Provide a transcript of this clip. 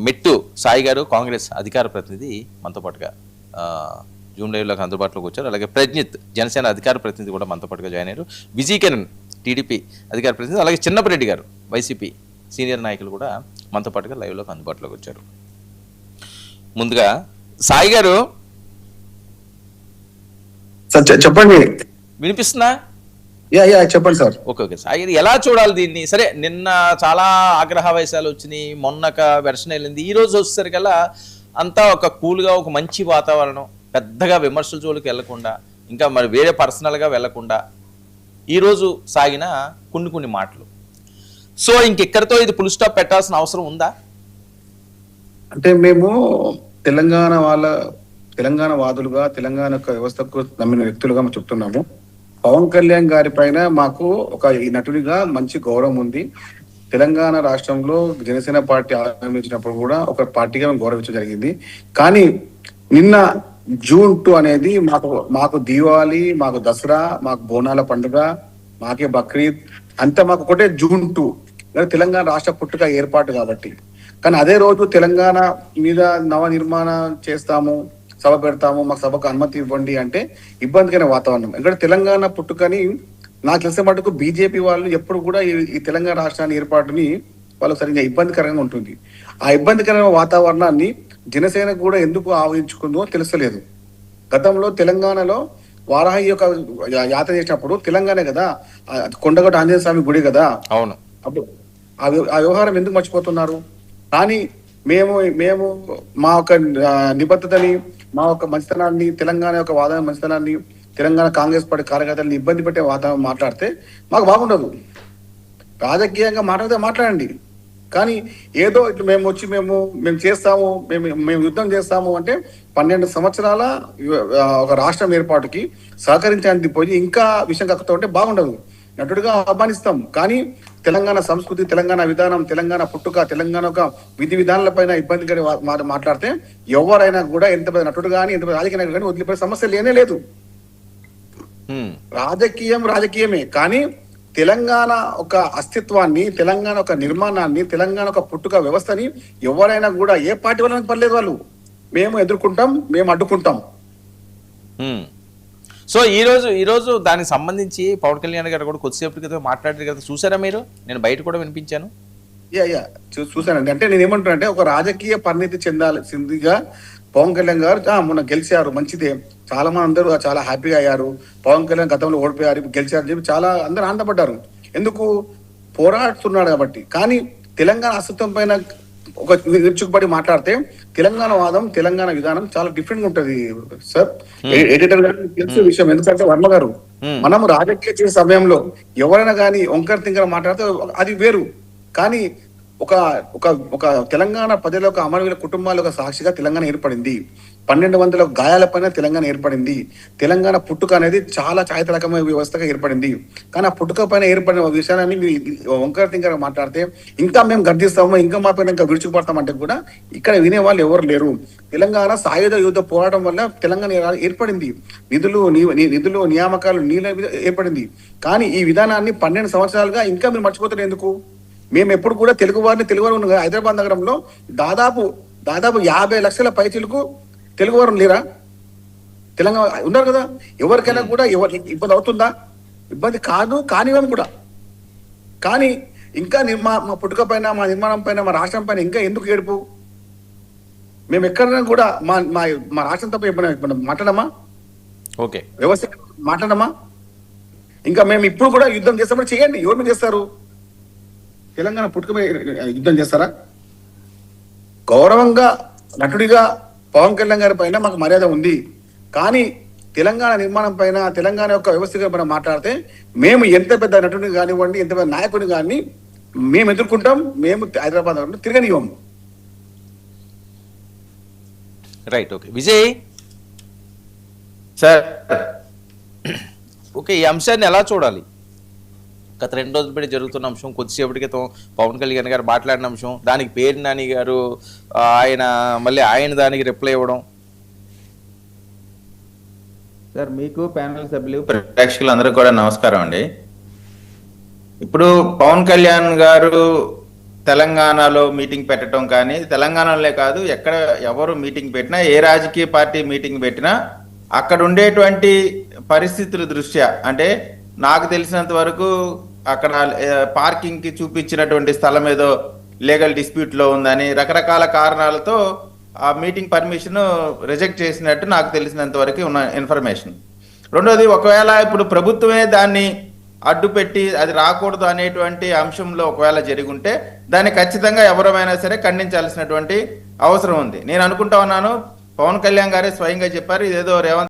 మెట్టు సాయి గారు కాంగ్రెస్ అధికార ప్రతినిధి మనతో పాటుగా జూమ్ లైవ్లోకి అందుబాటులోకి వచ్చారు. అలాగే ప్రజ్ఞిత్ జనసేన అధికార ప్రతినిధి కూడా మనతో పాటుగా జాయిన్ అయ్యారు. విజయ్ కిరణ్ టీడీపీ అధికార ప్రతినిధి, అలాగే చిన్నపరెడ్డి గారు వైసీపీ సీనియర్ నాయకులు కూడా మనతో పాటుగా లైవ్లోకి అందుబాటులోకి వచ్చారు. ముందుగా సాయి గారు చెప్పండి. వినిపిస్తుందా? చెప్పండి సార్. ఓకే సాయి గారు, ఎలా చూడాలి దీన్ని? సరే, నిన్న చాలా ఆగ్రహవేశాలు వచ్చినాయి, మొన్నక వెర్షన్ వెళ్ళింది, ఈ రోజు వచ్చేసరికల్లా అంతా ఒక కూల్గా ఒక మంచి వాతావరణం, పెద్దగా విమర్శల జోలికి వెళ్లకుండా, ఇంకా మరి వేరే పర్సనల్గా వెళ్లకుండా ఈరోజు సాగిన కొన్ని మాటలు. సో ఇంకెక్కడితో ఇది ఫుల్ స్టాప్ పెట్టాల్సిన అవసరం ఉందా? అంటే మేము తెలంగాణ వాదులుగా, తెలంగాణ వ్యవస్థకు నమ్మిన వ్యక్తులుగా మేము చెప్తున్నాము. పవన్ కళ్యాణ్ గారి పైన మాకు ఒక ఈ నటుడిగా మంచి గౌరవం ఉంది. తెలంగాణ రాష్ట్రంలో జనసేన పార్టీ ఆరంభించినప్పుడు కూడా ఒక పార్టీగా మేము గౌరవించడం జరిగింది. కానీ నిన్న June 2 అనేది మాకు దీవాలి, మాకు దసరా, మాకు బోనాల పండుగ, మాకే బక్రీద్, అంతా మాకు ఒకటే June 2 తెలంగాణ రాష్ట్ర పుట్టుక ఏర్పాటు కాబట్టి. కానీ అదే రోజు తెలంగాణ మీద నవ నిర్మాణం చేస్తాము, సభ పెడతాము, మాకు సభకు అనుమతి ఇవ్వండి అంటే ఇబ్బందికైన వాతావరణం. ఎందుకంటే తెలంగాణ పుట్టుకని నాకు తెలిసే మటుకు బీజేపీ వాళ్ళు ఎప్పుడు కూడా ఈ తెలంగాణ రాష్ట్రాన్ని ఏర్పాటుని వాళ్ళు సరిగ్గా ఇబ్బందికరంగా ఉంటుంది. ఆ ఇబ్బందికరమైన వాతావరణాన్ని జనసేన కూడా ఎందుకు ఆవహించుకుందో తెలుస్తలేదు. గతంలో తెలంగాణలో వారాహి యొక్క యాత్ర చేసినప్పుడు తెలంగాణ కదా, కొండగట్టు ఆంజనేయ స్వామి గుడి కదా. అవును. అప్పుడు ఆ వ్యవహారం ఎందుకు మర్చిపోతున్నారు? కానీ మేము మా యొక్క నిబద్ధతని, మా యొక్క మంచితనాన్ని, తెలంగాణ యొక్క వాదన మంచితనాన్ని, తెలంగాణ కాంగ్రెస్ పార్టీ కార్యకర్తలను ఇబ్బంది పెట్టే వాతావరణం మాట్లాడితే మాకు బాగుండదు. రాజకీయంగా మాట్లాడండి. కానీ ఏదో ఇట్లా మేము చేస్తాము, మేము యుద్ధం చేస్తాము అంటే 12 సంవత్సరాల ఒక రాష్ట్రం ఏర్పాటుకి సహకరించడానికి పోయి ఇంకా విషయం కక్కుతూ ఉంటే బాగుండదు. నటుడిగా ఆహ్వానిస్తాం, కానీ తెలంగాణ సంస్కృతి, తెలంగాణ విధానం, తెలంగాణ పుట్టుక, తెలంగాణ ఒక విధి విధానాలపైన ఇబ్బందిగా మాట్లాడితే ఎవరైనా కూడా ఎంత పెద్ద నటుడు కానీ, ఎంత పెద్ద రాజకీయ నాయకుడు కానీ వదిలిపోయే సమస్య లేనే లేదు. రాజకీయమే, కానీ తెలంగాణ ఒక అస్తిత్వాన్ని, తెలంగాణ ఒక నిర్మాణాన్ని, తెలంగాణ ఒక పుట్టుక వ్యవస్థని ఎవరైనా కూడా ఏ పార్టీ వల్ల పర్లేదు, వాళ్ళు మేము ఎదుర్కొంటాం, మేము అడ్డుకుంటాం. సో ఈ రోజు దానికి సంబంధించి పవన్ కళ్యాణ్ గారు కూడా కొద్దిసేపటి క్రితం మాట్లాడారు కదా, చూసారా మీరు? నేను బయట కూడా వినిపించాను. చూసానండి. అంటే నేను ఏమంటున్నా, ఒక రాజకీయ పరిణితి చెందాల్సిందిగా పవన్ కళ్యాణ్ గారు మొన్న గెలిచారు, మంచిదే, చాలా మంది అందరూ చాలా హ్యాపీగా అయ్యారు. పవన్ కళ్యాణ్ గతంలో ఓడిపోయారు, గెలిచారు చెప్పి చాలా అందరూ ఆనందపడ్డారు. ఎందుకు? పోరాడుతున్నాడు కాబట్టి. కానీ తెలంగాణ అస్తిత్వం పైన ఒక విరుచుకుపడి మాట్లాడితే తెలంగాణ వాదం, తెలంగాణ విధానం చాలా డిఫరెంట్ గా ఉంటది సార్. ఎడిటర్ గారు తెలిసే విషయం. ఎందుకంటే వర్మ గారు, మనం రాజకీయ చేసే సమయంలో ఎవరైనా కానీ వంకర తింకర మాట్లాడితే అది వేరు. కానీ ఒక తెలంగాణ ప్రజల యొక్క అమరవీల కుటుంబాల యొక్క సాక్షిగా తెలంగాణ ఏర్పడింది. 1200 గాయాలపైన తెలంగాణ ఏర్పడింది. తెలంగాణ పుట్టుక అనేది చాలా చారిత్రకమైన వ్యవస్థగా ఏర్పడింది. కానీ ఆ పుట్టుక పైన ఏర్పడిన విషయాన్ని వంకర తింకర మాట్లాడితే ఇంకా మేము గర్జిస్తాము, ఇంకా మా పైన ఇంకా విరుచుకుపడతామంటే కూడా ఇక్కడ వినే వాళ్ళు ఎవరు లేరు. తెలంగాణ సాయుధ యుద్ధ పోరాటం వల్ల తెలంగాణ ఏర్పడింది. నిధులు నియామకాలు ఏర్పడింది. కానీ ఈ విధానాన్ని 12 సంవత్సరాలుగా ఇంకా మీరు మర్చిపోతారు ఎందుకు? మేము ఎప్పుడు కూడా తెలుగువారు హైదరాబాద్ నగరంలో దాదాపు 50 లక్షల పైచీలకు తెలుగువారు లేరా? తెలంగాణ ఉన్నారు కదా. ఎవరికైనా కూడా ఇబ్బంది అవుతుందా? ఇబ్బంది కాదు, కానివ్వం కూడా. కానీ ఇంకా మా పుట్టుక పైన, మా నిర్మాణం పైన, మా రాష్ట్రం పైన ఇంకా ఎందుకు ఏడుపు? మేము ఎక్కడైనా కూడా మా రాష్ట్రం తప్ప ఎప్పుడైనా మాట్లాడమా? ఓకే, వ్యవస్థ మాట్లాడమా? ఇంకా మేము ఇప్పుడు కూడా యుద్ధం చేస్తామని చేయండి. ఎవరు మీరు చేస్తారు? తెలంగాణ పుట్టుక యుద్ధం చేస్తారా? గౌరవంగా నటుడిగా పవన్ కళ్యాణ్ గారి పైన మాకు మర్యాద ఉంది. కానీ తెలంగాణ నిర్మాణం పైన, తెలంగాణ యొక్క వ్యవస్థ పైన మాట్లాడితే మేము ఎంత పెద్ద నటుడిని కానివ్వండి, ఎంత పెద్ద నాయకుడిని కానీ మేము ఎదుర్కొంటాం. మేము హైదరాబాద్ తిరగనివ్వము. Right. Okay Vijay sir, okay, ఈ అంశాన్ని ఎలా చూడాలి? గత 2 రోజుల పెట్టి జరుగుతున్న అంశం, కొద్దిసేపటి క్రితం పవన్ కళ్యాణ్ గారు మాట్లాడిన అంశం, దానికి పేరు నాని గారు ఆయన దానికి రిప్లై ఇవ్వడం. సార్, మీకు ప్యానల్ సభ్యులు, ప్రేక్షకులందరూ కూడా నమస్కారం అండి. ఇప్పుడు పవన్ కళ్యాణ్ గారు తెలంగాణలో మీటింగ్ పెట్టడం కానీ, తెలంగాణలో కాదు ఎక్కడ ఎవరు మీటింగ్ పెట్టినా, ఏ రాజకీయ పార్టీ మీటింగ్ పెట్టినా అక్కడ ఉండేటువంటి పరిస్థితుల దృష్ట్యా, అంటే నాకు తెలిసినంత వరకు అక్కడ పార్కింగ్ కి చూపించినటువంటి స్థలం ఏదో లీగల్ డిస్ప్యూట్ లో ఉందని రకరకాల కారణాలతో ఆ మీటింగ్ పర్మిషన్ రిజెక్ట్ చేసినట్టు నాకు తెలిసినంత వరకు ఉన్న ఇన్ఫర్మేషన్. రెండోది, ఒకవేళ ఇప్పుడు ప్రభుత్వమే దాన్ని అడ్డు పెట్టి అది రాకూడదు అనేటువంటి అంశంలో ఒకవేళ జరిగి ఉంటే దాన్ని ఖచ్చితంగా ఎవరైనా సరే ఖండించాల్సినటువంటి అవసరం ఉంది. నేను అనుకుంటా ఉన్నాను, పవన్ కళ్యాణ్ గారే స్వయంగా చెప్పారు, ఇదేదో రేవంత్